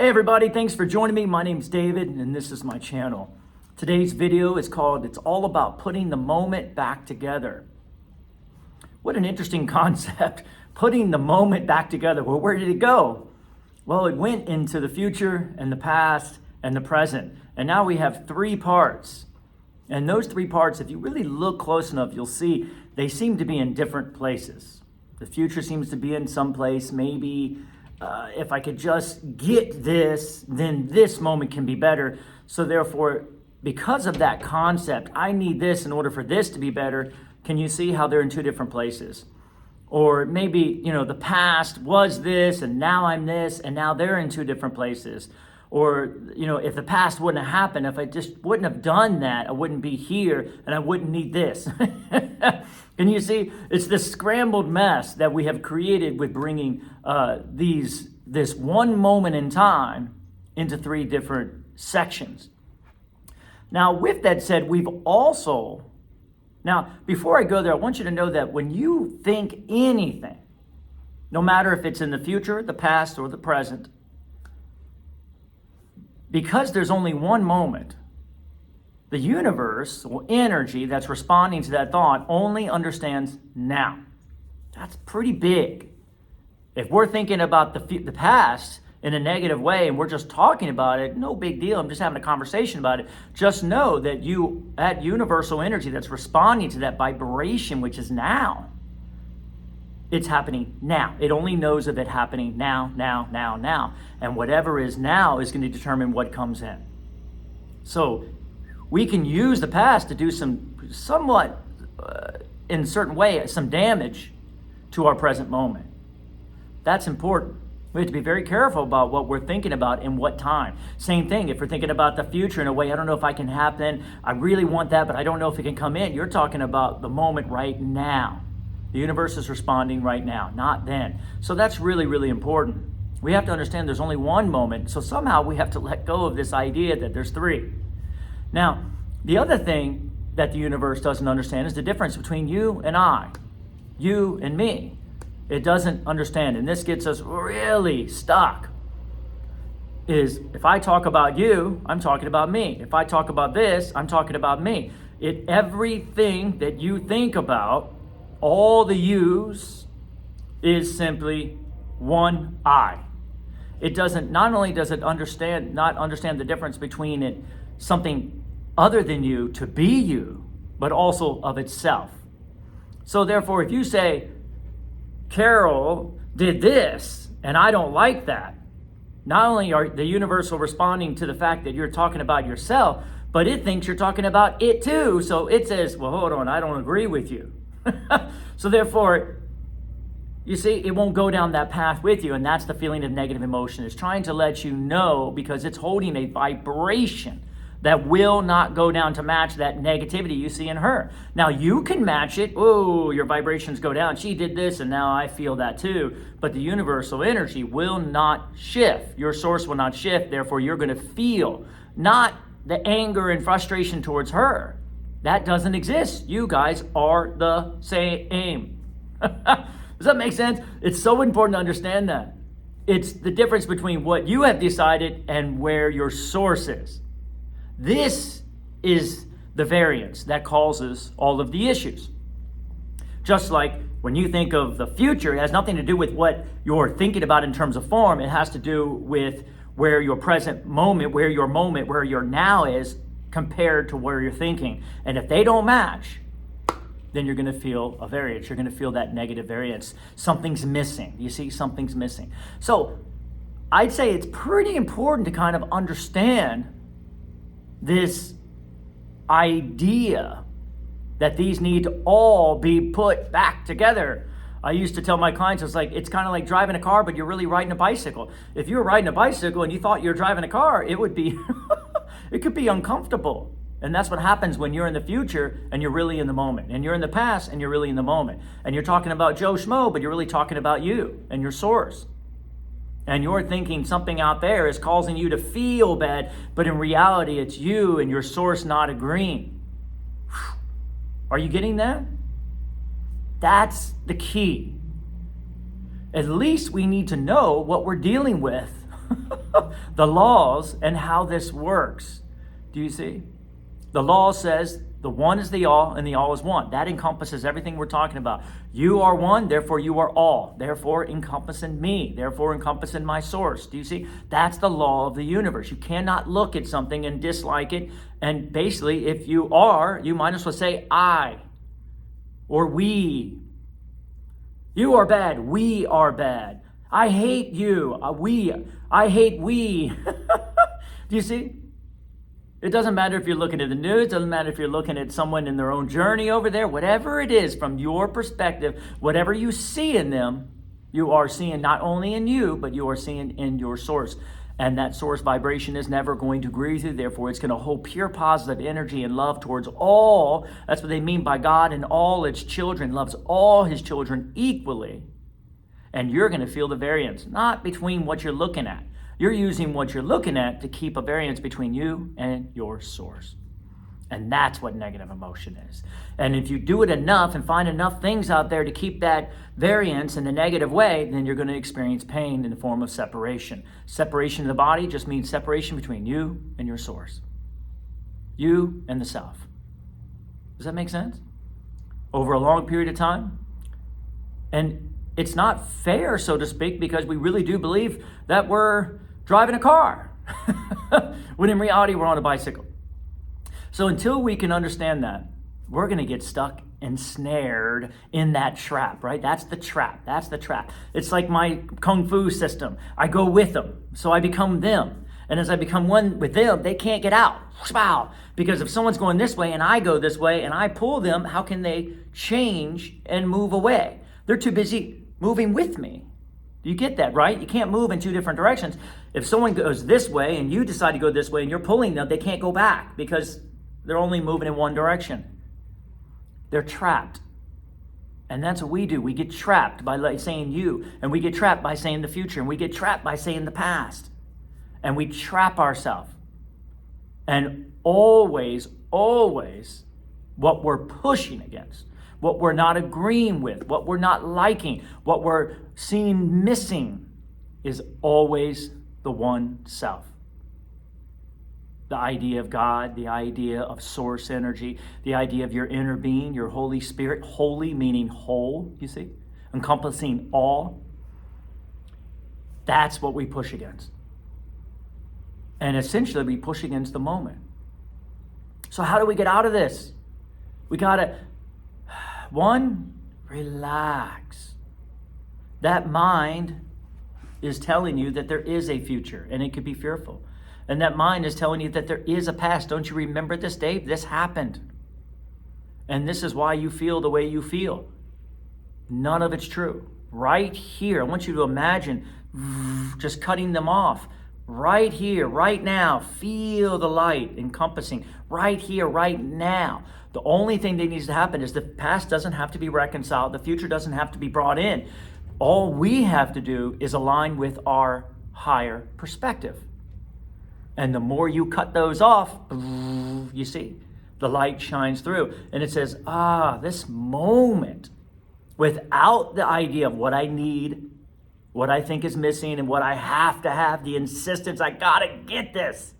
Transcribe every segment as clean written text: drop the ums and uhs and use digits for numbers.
Hey everybody, thanks for joining me. My name's David and this is my channel. Today's video is called It's All About Putting the Moment Back Together. What an interesting concept, putting the moment back together. Well, where did it go? Well, it went into the future and the past and the present. And now we have three parts. And those three parts, if you really look close enough, you'll see they seem to be in different places. The future seems to be in some place, maybe if I could just get this, then this moment can be better. So therefore, because of that concept, I need this in order for this to be better. Can you see how they're in two different places? Or maybe, the past was this and now I'm this and now they're in two different places. Or, if the past wouldn't have happened, if I just wouldn't have done that, I wouldn't be here and I wouldn't need this. And you see, it's this scrambled mess that we have created with bringing this one moment in time into three different sections. Now, with that said, now, before I go there, I want you to know that when you think anything, no matter if it's in the future, the past, or the present, because there's only one moment, the universe or energy that's responding to that thought only understands now. That's pretty big. If we're thinking about the past in a negative way and we're just talking about it, no big deal. I'm just having a conversation about it. Just know that that universal energy that's responding to that vibration, which is now, it's happening now. It only knows of it happening now. And whatever is now is going to determine what comes in. So we can use the past to do somewhat, in a certain way, some damage to our present moment. That's important. We have to be very careful about what we're thinking about in what time. Same thing, if we're thinking about the future in a way, I don't know if I can happen, I really want that, but I don't know if it can come in. You're talking about the moment right now. The universe is responding right now, not then. So that's really, really important. We have to understand there's only one moment, so somehow we have to let go of this idea that there's three. Now, the other thing that the universe doesn't understand is the difference between you and I, you and me. It doesn't understand, and this gets us really stuck, is if I talk about you, I'm talking about me. If I talk about this, I'm talking about me. Everything that you think about, all the yous, is simply one I. It doesn't, not only does it not understand the difference between it, something other than you to be you, but also of itself. So therefore, if you say, Carol did this, and I don't like that, not only are the universal responding to the fact that you're talking about yourself, but it thinks you're talking about it too. So it says, well, hold on, I don't agree with you. So therefore, you see, it won't go down that path with you, and that's the feeling of negative emotion. It's trying to let you know because it's holding a vibration that will not go down to match that negativity you see in her. Now, you can match it. Oh, your vibrations go down. She did this, and now I feel that too. But the universal energy will not shift. Your source will not shift. Therefore, you're going to feel not the anger and frustration towards her. That doesn't exist. You guys are the same. Does that make sense? It's so important to understand that. It's the difference between what you have decided and where your source is. This is the variance that causes all of the issues. Just like when you think of the future, it has nothing to do with what you're thinking about in terms of form. It has to do with where your present moment, where your now is compared to where you're thinking. And if they don't match, then you're going to feel a variance. You're going to feel that negative variance. Something's missing. You see, something's missing. So I'd say it's pretty important to kind of understand this idea that these need to all be put back together. I used to tell my clients, it's kind of like driving a car, but you're really riding a bicycle. If you were riding a bicycle and you thought you were driving a car, it would be, it could be uncomfortable. And that's what happens when you're in the future and you're really in the moment. And you're in the past and you're really in the moment. And you're talking about Joe Schmo, but you're really talking about you and your source. And you're thinking something out there is causing you to feel bad, but in reality, it's you and your source not agreeing. Are you getting that? That's the key. At least we need to know what we're dealing with the laws and how this works. Do you see? The law says the one is the all and the all is one. That encompasses everything we're talking about. You are one, therefore you are all. Therefore encompassing me. Therefore encompassing my source. Do you see? That's the law of the universe. You cannot look at something and dislike it. And basically, if you are, you might as well say I or we. You are bad. We are bad. I hate you. I hate we. Do you see? It doesn't matter if you're looking at the news. It doesn't matter if you're looking at someone in their own journey over there. Whatever it is from your perspective, whatever you see in them, you are seeing not only in you, but you are seeing in your source. And that source vibration is never going to agree with you. Therefore, it's going to hold pure positive energy and love towards all. That's what they mean by God and all its children. Loves all his children equally. And you're going to feel the variance, not between what you're looking at. You're using what you're looking at to keep a variance between you and your source. And that's what negative emotion is. And if you do it enough and find enough things out there to keep that variance in the negative way, then you're going to experience pain in the form of separation. Separation in the body just means separation between you and your source. You and the self. Does that make sense? Over a long period of time. And it's not fair, so to speak, because we really do believe that we're driving a car, when in reality we're on a bicycle. So until we can understand that, we're going to get stuck and snared in that trap, right? That's the trap. That's the trap. It's like my kung fu system. I go with them, so I become them. And as I become one with them, they can't get out. Wow. Because if someone's going this way and I go this way and I pull them, how can they change and move away? They're too busy moving with me. You get that, right? You can't move in two different directions. If someone goes this way and you decide to go this way and you're pulling them, they can't go back because they're only moving in one direction. They're trapped. And that's what we do. We get trapped by saying you, and we get trapped by saying the future, and we get trapped by saying the past. And we trap ourselves. And always, what we're pushing against, what we're not agreeing with, what we're not liking, what we're seeing missing is always the one self. The idea of God, the idea of source energy, the idea of your inner being, your Holy Spirit, holy meaning whole, you see, encompassing all. That's what we push against. And essentially we push against the moment. So how do we get out of this? We gotta, one, relax. That mind is telling you that there is a future and it could be fearful. And that mind is telling you that there is a past. Don't you remember this, Dave? This happened. And this is why you feel the way you feel. None of it's true. Right here, I want you to imagine just cutting them off. Right here, right now, feel the light encompassing. Right here, right now. The only thing that needs to happen is the past doesn't have to be reconciled. The future doesn't have to be brought in. All we have to do is align with our higher perspective. And the more you cut those off, you see, the light shines through. And it says, this moment, without the idea of what I need, what I think is missing, and what I have to have, the insistence, I gotta get this.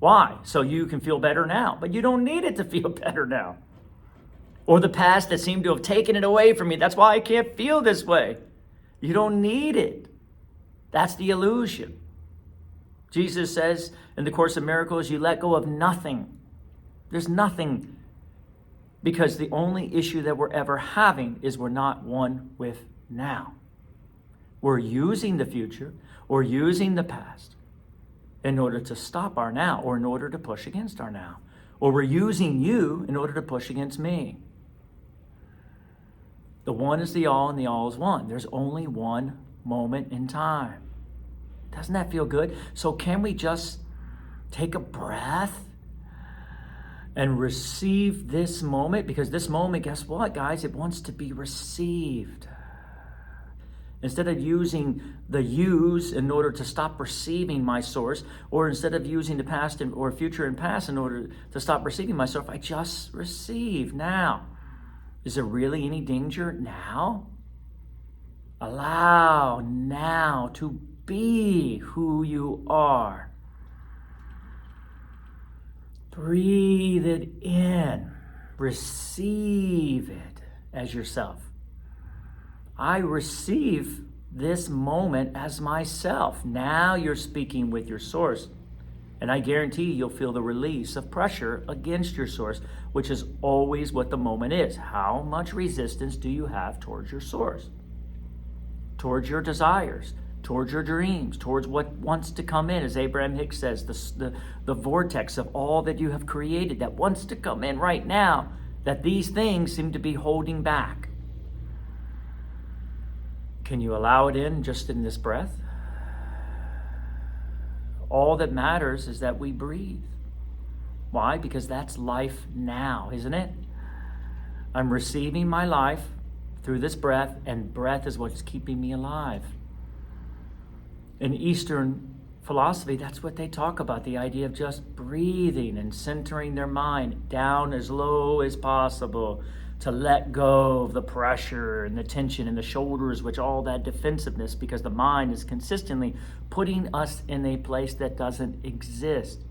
Why? So you can feel better now. But you don't need it to feel better now. Or the past that seemed to have taken it away from me. That's why I can't feel this way. You don't need it. That's the illusion. Jesus says in the Course of Miracles, you let go of nothing. There's nothing. Because the only issue that we're ever having is we're not one with now. We're using the future or using the past in order to stop our now or in order to push against our now. Or we're using you in order to push against me. The one is the all and the all is one. There's only one moment in time. Doesn't that feel good? So can we just take a breath and receive this moment? Because this moment, guess what, guys? It wants to be received. Instead of using the use in order to stop receiving my source, or instead of using the past or future and past in order to stop receiving my source, I just receive now. Is there really any danger now? Allow now to be who you are. Breathe it in. Receive it as yourself. I receive this moment as myself. Now you're speaking with your source. And I guarantee you'll feel the release of pressure against your source, which is always what the moment is. How much resistance do you have towards your source? Towards your desires, towards your dreams, towards what wants to come in, as Abraham Hicks says, the vortex of all that you have created that wants to come in right now, that these things seem to be holding back. Can you allow it in just in this breath? All that matters is that we breathe. Why? Because that's life now, isn't it? I'm receiving my life through this breath, and breath is what's keeping me alive. In Eastern philosophy, that's what they talk about, the idea of just breathing and centering their mind down as low as possible to let go of the pressure and the tension in the shoulders, which all that defensiveness, because the mind is consistently putting us in a place that doesn't exist.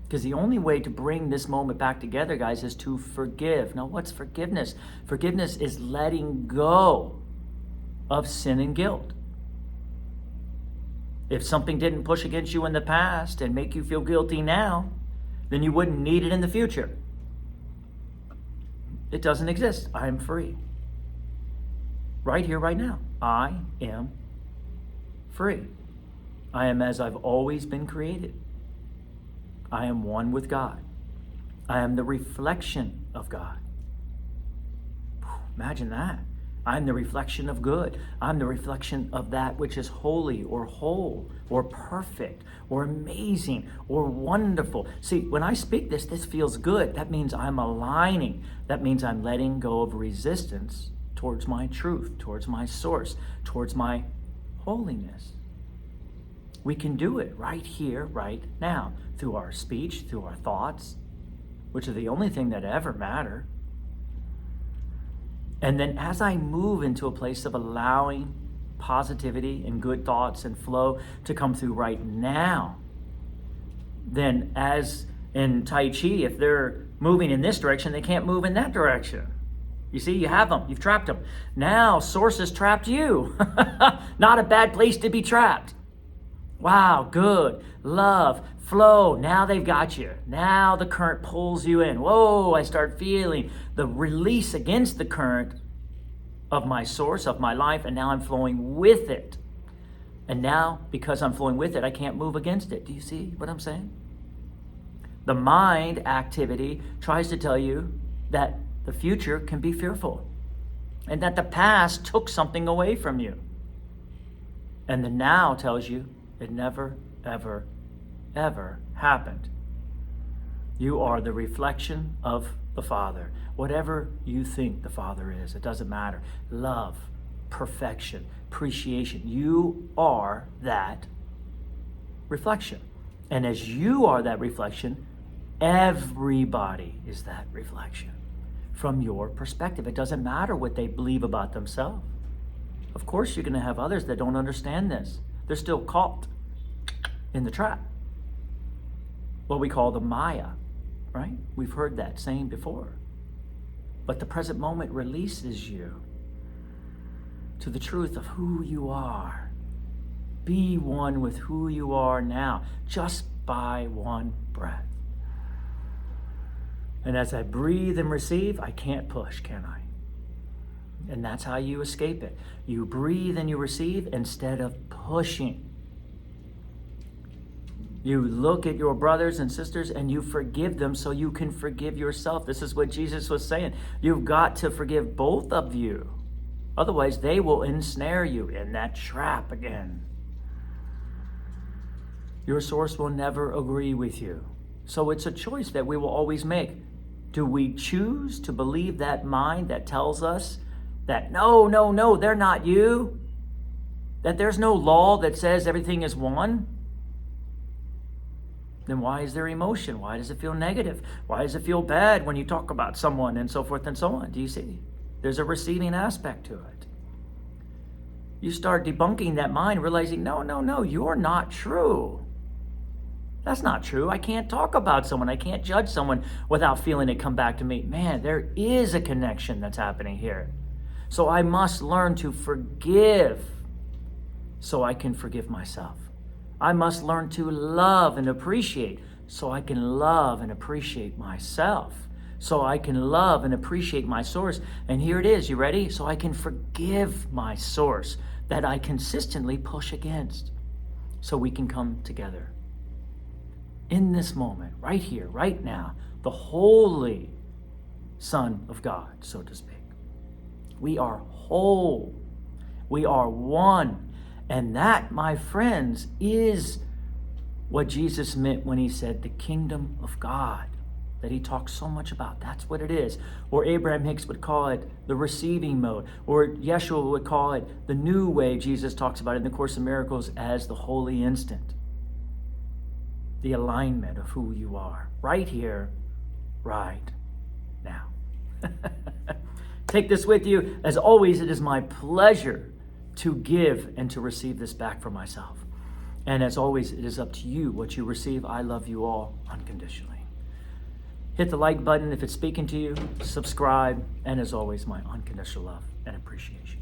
Because the only way to bring this moment back together, guys, is to forgive. Now, what's forgiveness? Forgiveness is letting go of sin and guilt. If something didn't push against you in the past and make you feel guilty now, then you wouldn't need it in the future. It doesn't exist. I am free. Right here, right now. I am free. I am as I've always been created. I am one with God. I am the reflection of God. Imagine that. I'm the reflection of good. I'm the reflection of that which is holy or whole or perfect or amazing or wonderful. See, when I speak this feels good. That means I'm aligning. That means I'm letting go of resistance towards my truth, towards my source, towards my holiness. We can do it right here, right now, through our speech, through our thoughts, which are the only thing that ever matter. And then as I move into a place of allowing positivity and good thoughts and flow to come through right now, then as in Tai Chi, if they're moving in this direction, they can't move in that direction. You see, you have them, you've trapped them. Now Source has trapped you. Not a bad place to be trapped. Wow, good, love, flow. Now they've got you. Now the current pulls you in. Whoa, I start feeling the release against the current of my source, of my life, and now I'm flowing with it. And now, because I'm flowing with it, I can't move against it. Do you see what I'm saying? The mind activity tries to tell you that the future can be fearful and that the past took something away from you. And the now tells you it never, ever, ever happened. You are the reflection of the Father. Whatever you think the Father is, it doesn't matter. Love, perfection, appreciation. You are that reflection. And as you are that reflection, everybody is that reflection from your perspective. It doesn't matter what they believe about themselves. Of course, you're going to have others that don't understand this. They're still caught in the trap. What we call the Maya, right? We've heard that saying before. But the present moment releases you to the truth of who you are. Be one with who you are now, just by one breath. And as I breathe and receive, I can't push, can I? And that's how you escape it. You breathe and you receive instead of pushing. You look at your brothers and sisters and you forgive them so you can forgive yourself. This is what Jesus was saying. You've got to forgive both of you. Otherwise, they will ensnare you in that trap again. Your source will never agree with you. So it's a choice that we will always make. Do we choose to believe that mind that tells us that no, they're not you? That there's no law that says everything is one? Then why is there emotion? Why does it feel negative? Why does it feel bad when you talk about someone and so forth and so on? Do you see? There's a receiving aspect to it. You start debunking that mind, realizing, no, you're not true. That's not true. I can't talk about someone. I can't judge someone without feeling it come back to me. Man, there is a connection that's happening here. So I must learn to forgive so I can forgive myself. I must learn to love and appreciate so I can love and appreciate myself. So I can love and appreciate my source. And here it is. You ready? So I can forgive my source that I consistently push against. So we can come together. In this moment, right here, right now, the Holy Son of God, so to speak. We are whole. We are one. And that, my friends, is what Jesus meant when he said the kingdom of God, that he talks so much about. That's what it is. Or Abraham Hicks would call it the receiving mode. Or Yeshua would call it the new way Jesus talks about it in the Course in Miracles as the holy instant. The alignment of who you are, right here, right now. Take this with you. As always, it is my pleasure to give and to receive this back for myself. And as always, it is up to you what you receive. I love you all unconditionally. Hit the like button if it's speaking to you, subscribe, and as always, my unconditional love and appreciation.